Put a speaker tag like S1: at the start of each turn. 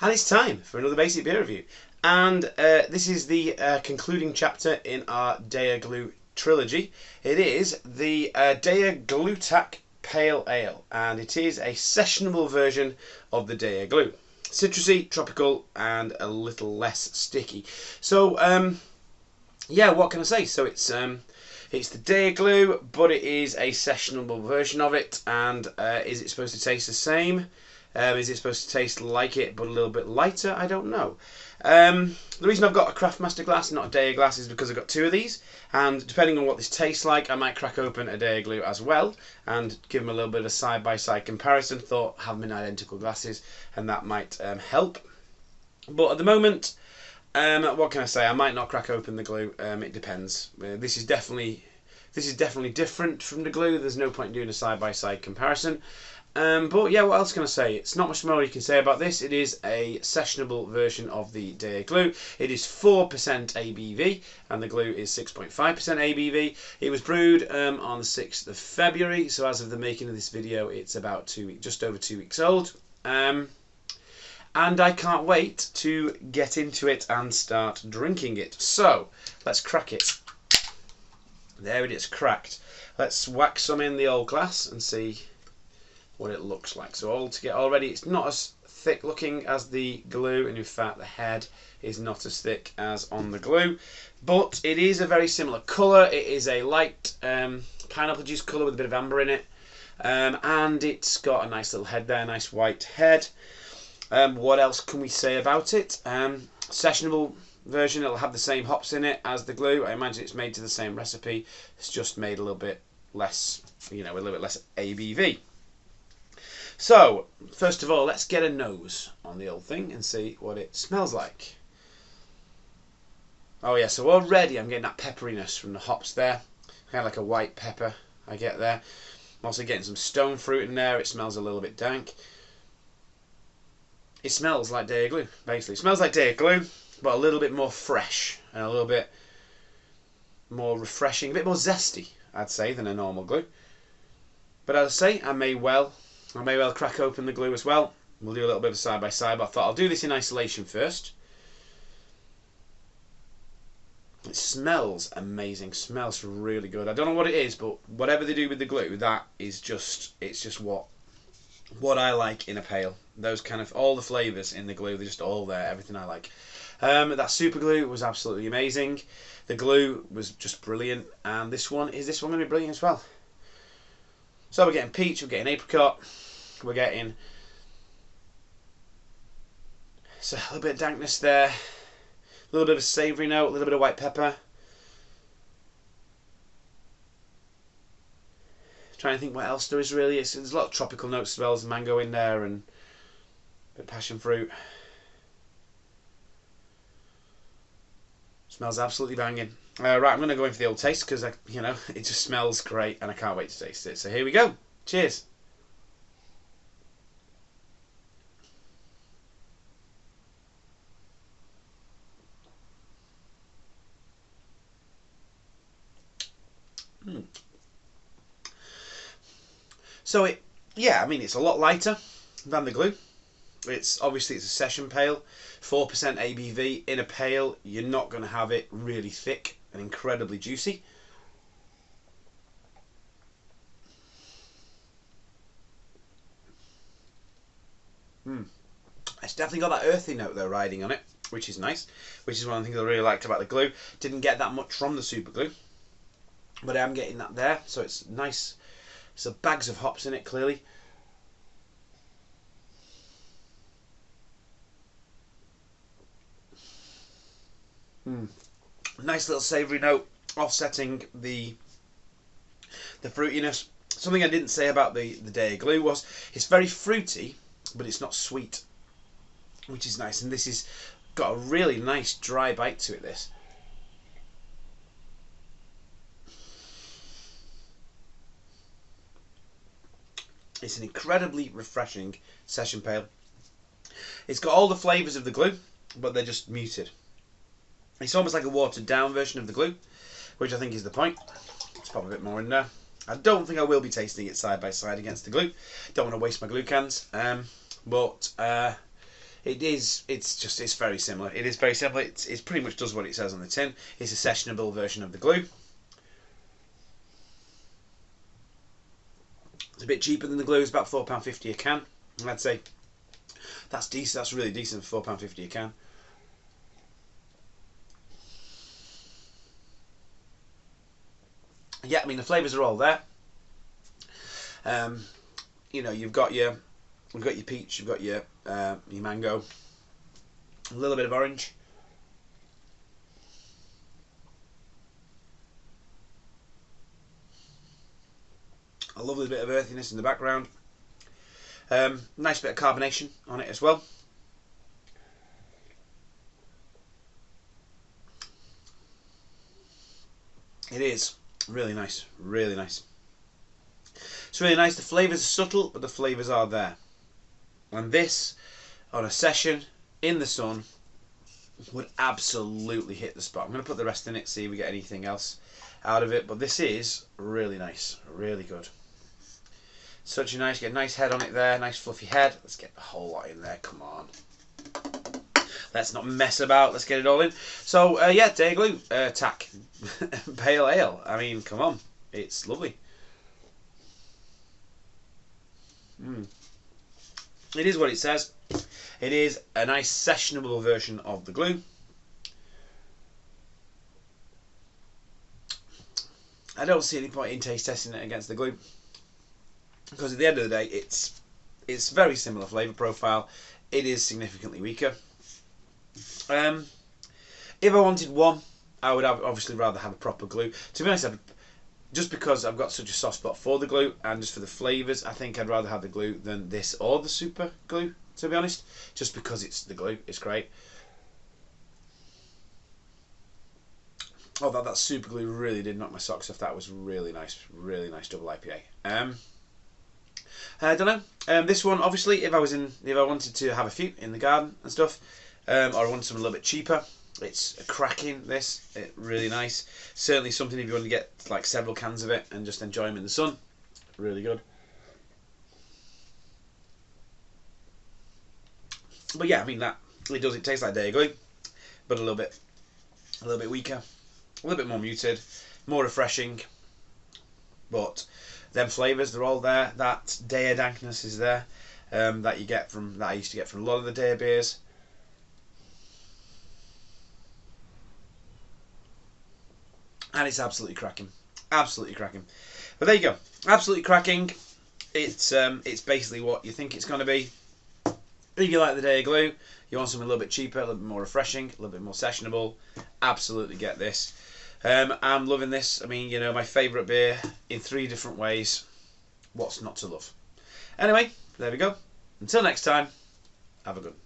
S1: And it's time for another basic beer review. And this is the concluding chapter in our Deya Glue trilogy. It is the Deya Glue-Tac Pale Ale, and it is a sessionable version of the Deya Glue. Citrusy, tropical, and a little less sticky. So, yeah, what can I say? So it's the Deya Glue, but it is a sessionable version of it. And is it supposed to taste the same? Is it supposed to taste like it, but a little bit lighter? I don't know. The reason I've got a Craftmaster glass, not a Deya glass, is because I've got two of these. And depending on what this tastes like, I might crack open a Deya Glue as well and give them a little bit of a side-by-side comparison. Thought have them in identical glasses, and that might help. But at the moment, what can I say? I might not crack open the glue. It depends. This is definitely different from the glue. There's no point in doing a side-by-side comparison. But yeah, what else can I say? It's not much more you can say about this. It is a sessionable version of the Deya Glue. It is 4% ABV, and the glue is 6.5% ABV. It was brewed on the 6th of February, so as of the making of this video, it's about just over 2 weeks old. And I can't wait to get into it and start drinking it. So, let's crack it. There it is, cracked. Let's whack some in the old glass and see what it looks like. So already it's not as thick looking as the glue, and in fact the head is not as thick as on the glue, but it is a very similar colour. It is a light pineapple juice colour with a bit of amber in it, and it's got a nice little head there, nice white head. What else can we say about it? Sessionable version, it'll have the same hops in it as the glue. I imagine it's made to the same recipe, it's just made a little bit less, a little bit less ABV. So, first of all, let's get a nose on the old thing and see what it smells like. Oh yeah, so already I'm getting that pepperiness from the hops there. Kind of like a white pepper I get there. I'm also getting some stone fruit in there. It smells a little bit dank. It smells like Deya Glue, basically. It smells like Deya Glue, but a little bit more fresh and a little bit more refreshing, a bit more zesty, I'd say, than a normal glue. But as I say, I may well crack open the glue as well. We'll do a little bit of side-by-side, but I thought I'll do this in isolation first. It smells amazing, smells really good. I don't know what it is, but whatever they do with the glue, that is just, it's just what I like in a pale. Those kind of, all the flavours in the glue, they're just all there, everything I like. That super glue was absolutely amazing. The glue was just brilliant, and this one going to be brilliant as well. So we're getting peach, we're getting apricot, we're getting a little bit of dankness there, a little bit of a savoury note, a little bit of white pepper. Trying to think what else there is really. There's a lot of tropical notes as well. There's mango in there and a bit of passion fruit. Smells absolutely banging. Right, I'm going to go in for the old taste because it just smells great and I can't wait to taste it. So here we go. Cheers. So it's a lot lighter than the glue. Obviously it's a session pale, 4% ABV. In a pale, you're not going to have it really thick and incredibly juicy. It's definitely got that earthy note though riding on it, which is nice. Which is one of the things I really liked about the glue. Didn't get that much from the super glue, but I am getting that there. So it's nice. So bags of hops in it, clearly. Nice little savoury note, offsetting the fruitiness. Something I didn't say about the Deya Glue was it's very fruity, but it's not sweet, which is nice. And this has got a really nice dry bite to it, this. It's an incredibly refreshing session pale. It's got all the flavours of the glue, but they're just muted. It's almost like a watered down version of the glue, which I think is the point. Let's pop a bit more in there. I don't think I will be tasting it side by side against the glue. Don't want to waste my glue cans. But It's very similar. It is very similar. It's pretty much does what it says on the tin. It's a sessionable version of the glue. It's a bit cheaper than the glue. It's about £4.50 a can. And I'd say that's decent. That's really decent for £4.50 a can. Yeah, I mean the flavours are all there. You know, you've got your peach, you've got your mango, a little bit of orange. A lovely bit of earthiness in the background. Nice bit of carbonation on it as well. It is really nice, really nice. It's really nice. The flavours are subtle, but the flavours are there. And this, on a session in the sun, would absolutely hit the spot. I'm going to put the rest in it, see if we get anything else out of it. But this is really nice, really good. Such a nice, get a nice head on it there, nice fluffy head. Let's get the whole lot in there, come on. Let's not mess about, let's get it all in. So, yeah, Deya Glue-Tac Pale Ale. I mean, come on, it's lovely. It is what it says. It is a nice sessionable version of the glue. I don't see any point in taste testing it against the glue, because at the end of the day it's very similar flavour profile. It is significantly weaker. If I wanted one, I would obviously rather have a proper glue. To be honest, just because I've got such a soft spot for the glue and just for the flavours, I think I'd rather have the glue than this or the super glue, to be honest. Just because it's the glue, it's great. Oh, that super glue really did knock my socks off. That was really nice double IPA. I don't know. This one, obviously, if I wanted to have a few in the garden and stuff, or I wanted something a little bit cheaper, it's a cracking. Really nice. Certainly something if you want to get like several cans of it and just enjoy them in the sun. Really good. But yeah, I mean it tastes like Deya Glue, but a little bit weaker, a little bit more muted, more refreshing. But them flavours, they're all there. That Deya dankness is there, that I used to get from a lot of the Deya beers. And it's absolutely cracking, absolutely cracking. But there you go, absolutely cracking. It's basically what you think it's going to be. If you like the Deya Glue, you want something a little bit cheaper, a little bit more refreshing, a little bit more sessionable, absolutely get this. I'm loving this. I mean, you know, my favourite beer in 3 different ways. What's not to love? Anyway, there we go. Until next time, have a good one.